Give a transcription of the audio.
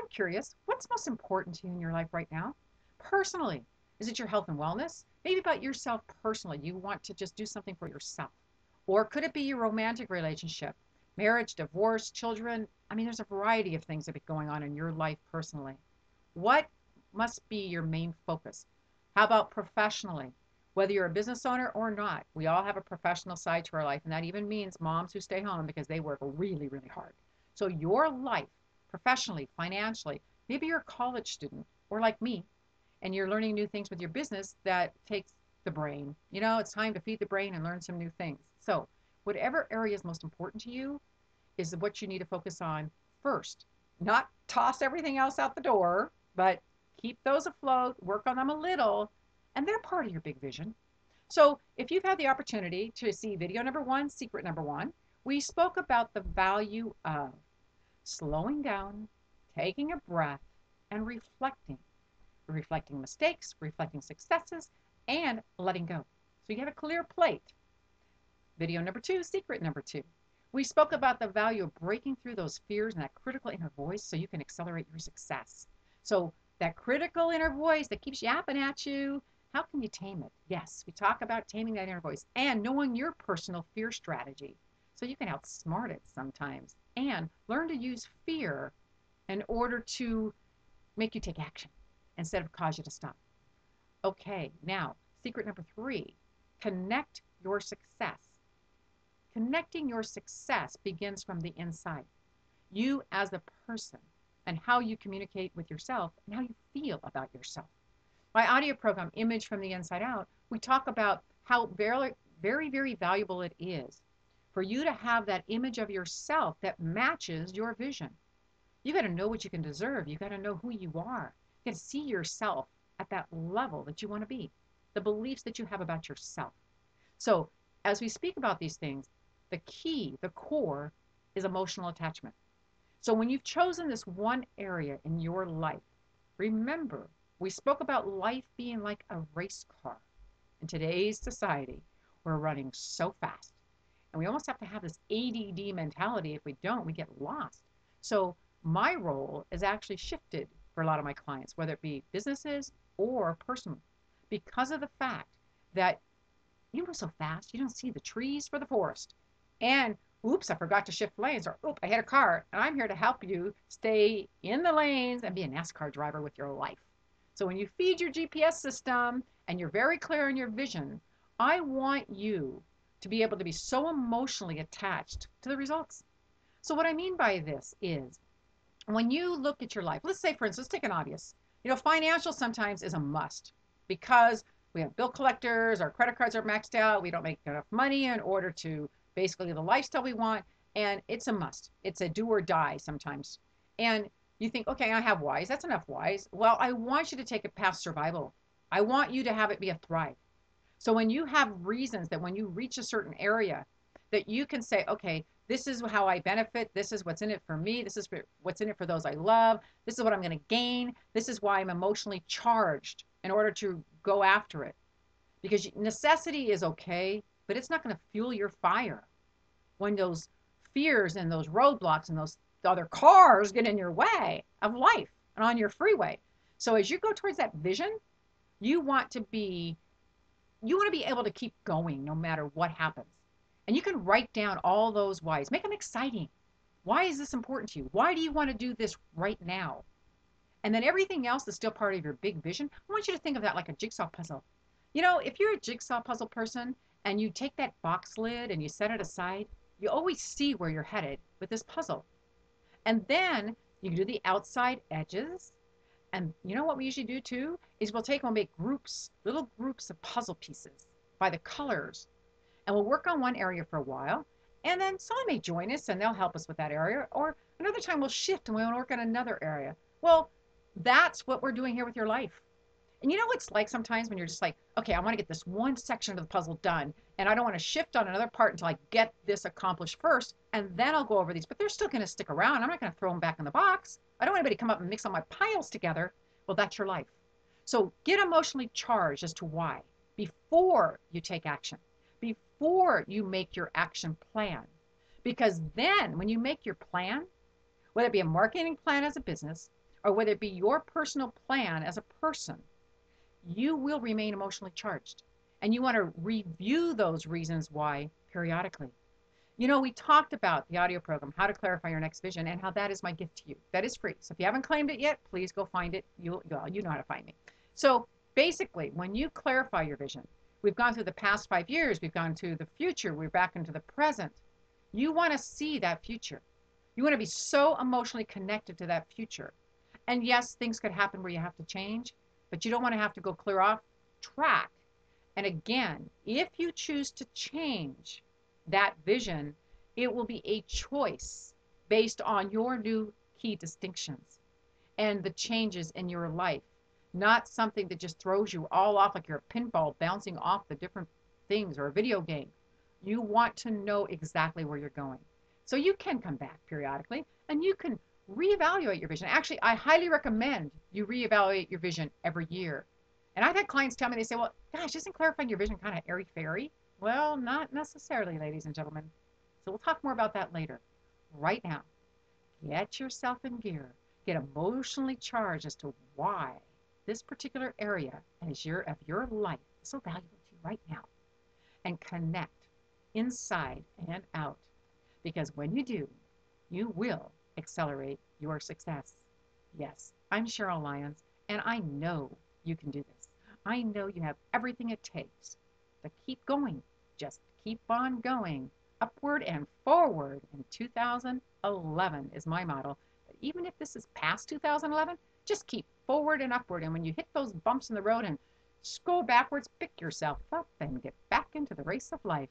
I'm curious, what's most important to you in your life right now? Personally, is it your health and wellness? Maybe about yourself personally. You want to just do something for yourself. Or could it be your romantic relationship, marriage, divorce, children? I mean, there's a variety of things that are going on in your life personally. What must be your main focus? How about professionally? Whether you're a business owner or not, we all have a professional side to our life, and that even means moms who stay home because they work really, really hard. So, your life, professionally, financially, maybe you're a college student or like me, and you're learning new things with your business that takes the brain. It's time to feed the brain and learn some new things. So, whatever area is most important to you is what you need to focus on first. Not toss everything else out the door, but keep those afloat, work on them a little, and they're part of your big vision. So, if you've had the opportunity to see video number one, secret number one, we spoke about the value of slowing down, taking a breath, and reflecting mistakes, reflecting successes, and letting go. So you have a clear plate. Video number two, secret number two. We spoke about the value of breaking through those fears and that critical inner voice so you can accelerate your success. So that critical inner voice that keeps yapping at you, how can you tame it? Yes, we talk about taming that inner voice and knowing your personal fear strategy so you can outsmart it sometimes and learn to use fear in order to make you take action instead of cause you to stop. Okay, now, secret number three, connect your success. Connecting your success begins from the inside. You as a person and how you communicate with yourself and how you feel about yourself. My audio program, Image from the Inside Out, we talk about how very, very, very valuable it is for you to have that image of yourself that matches your vision. You got to know what you can deserve. You got to know who you are. You got to see yourself at that level that you want to be, the beliefs that you have about yourself. So, as we speak about these things, the key, the core, is emotional attachment. So, when you've chosen this one area in your life, remember, we spoke about life being like a race car. In today's society, we're running so fast. And we almost have to have this ADD mentality. If we don't, we get lost. So, my role is actually shifted for a lot of my clients, whether it be businesses or personal, because of the fact that you move so fast, you don't see the trees for the forest. And oops, I forgot to shift lanes, or oops, I hit a car. And I'm here to help you stay in the lanes and be a NASCAR driver with your life. So when you feed your GPS system and you're very clear in your vision, I want you to be able to be so emotionally attached to the results. So what I mean by this is when you look at your life, let's say, for instance, let's take an obvious. Financial sometimes is a must because we have bill collectors, our credit cards are maxed out, we don't make enough money in order to basically the lifestyle we want, and it's a must. It's a do or die sometimes. And you think, okay, I have whys. That's enough whys. Well, I want you to take it past survival. I want you to have it be a thrive. So when you have reasons that when you reach a certain area, that you can say, okay, this is how I benefit. This is what's in it for me. This is what's in it for those I love. This is what I'm going to gain. This is why I'm emotionally charged in order to go after it. Because necessity is okay, but it's not going to fuel your fire when those fears and those roadblocks and those other cars get in your way of life and on your freeway. So as you go towards that vision, you want to be able to keep going no matter what happens. And you can write down all those whys. Make them exciting. Why is this important to you? Why do you want to do this right now? And then everything else is still part of your big vision. I want you to think of that like a jigsaw puzzle. If you're a jigsaw puzzle person and you take that box lid and you set it aside, you always see where you're headed with this puzzle. And then you do the outside edges. And you know what we usually do too? Is we'll take and we'll make groups, little groups of puzzle pieces by the colors. And we'll work on one area for a while. And then someone may join us and they'll help us with that area. Or another time we'll shift and we'll work on another area. Well, that's what we're doing here with your life. And you know what it's like sometimes when you're just like, okay, I want to get this one section of the puzzle done, and I don't want to shift on another part until I get this accomplished first, and then I'll go over these. But they're still going to stick around. I'm not going to throw them back in the box. I don't want anybody to come up and mix all my piles together. Well, that's your life. So get emotionally charged as to why before you take action, before you make your action plan. Because then when you make your plan, whether it be a marketing plan as a business, or whether it be your personal plan as a person, you will remain emotionally charged. And you want to review those reasons why periodically. You know, we talked about the audio program, How to Clarify Your Next Vision, and how that is my gift to you. That is free. So if you haven't claimed it yet, please go find it. You know how to find me. So basically, when you clarify your vision, we've gone through the past 5 years, we've gone to the future, we're back into the present. You want to see that future. You want to be so emotionally connected to that future. And yes, things could happen where you have to change, but you don't want to have to go clear off track. And again, if you choose to change that vision, it will be a choice based on your new key distinctions and the changes in your life, not something that just throws you all off like you're a pinball bouncing off the different things or a video game. You want to know exactly where you're going. So you can come back periodically and you can reevaluate your vision. Actually, I highly recommend you reevaluate your vision every year. And I've had clients tell me, they say, well, gosh, isn't clarifying your vision kind of airy-fairy? Well, not necessarily, ladies and gentlemen. So we'll talk more about that later. Right now, get yourself in gear. Get emotionally charged as to why this particular area of your life is so valuable to you right now. And connect inside and out. Because when you do, you will accelerate your success. Yes, I'm Cheryl Lyons, and I know you can do this. I know you have everything it takes to keep going. Just keep on going. Upward and forward in 2011 is my motto. But even if this is past 2011, just keep forward and upward. And when you hit those bumps in the road and go backwards, pick yourself up and get back into the race of life.